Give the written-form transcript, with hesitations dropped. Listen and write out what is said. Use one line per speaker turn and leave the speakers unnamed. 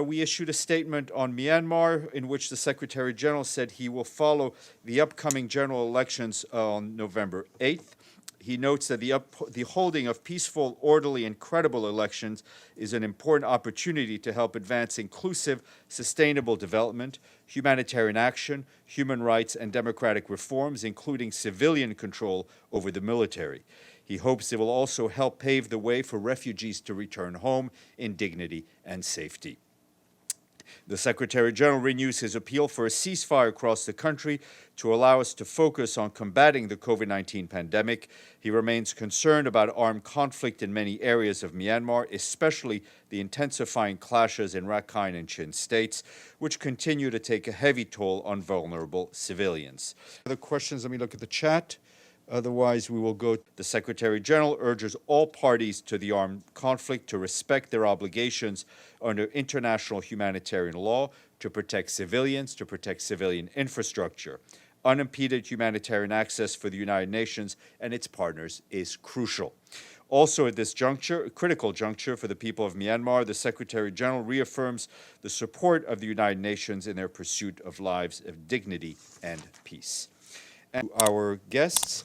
We issued a statement on Myanmar in which the Secretary General said he will follow the upcoming general elections on November 8th. He notes that the holding of peaceful, orderly, and credible elections is an important opportunity to help advance inclusive, sustainable development, humanitarian action, human rights, and democratic reforms, including civilian control over the military. He hopes it will also help pave the way for refugees to return home in dignity and safety. The Secretary General renews his appeal for a ceasefire across the country to allow us to focus on combating the COVID-19 pandemic. He remains concerned about armed conflict in many areas of Myanmar, especially the intensifying clashes in Rakhine and Chin states, which continue to take a heavy toll on vulnerable civilians. Other questions? Let me look at the chat. Otherwise, we will go. The Secretary General urges all parties to the armed conflict to respect their obligations under international humanitarian law, to protect civilians, to protect civilian infrastructure. Unimpeded humanitarian access for the United Nations and its partners is crucial. Also at this juncture, a critical juncture for the people of Myanmar, the Secretary General reaffirms the support of the United Nations in their pursuit of lives of dignity and peace. And our guests,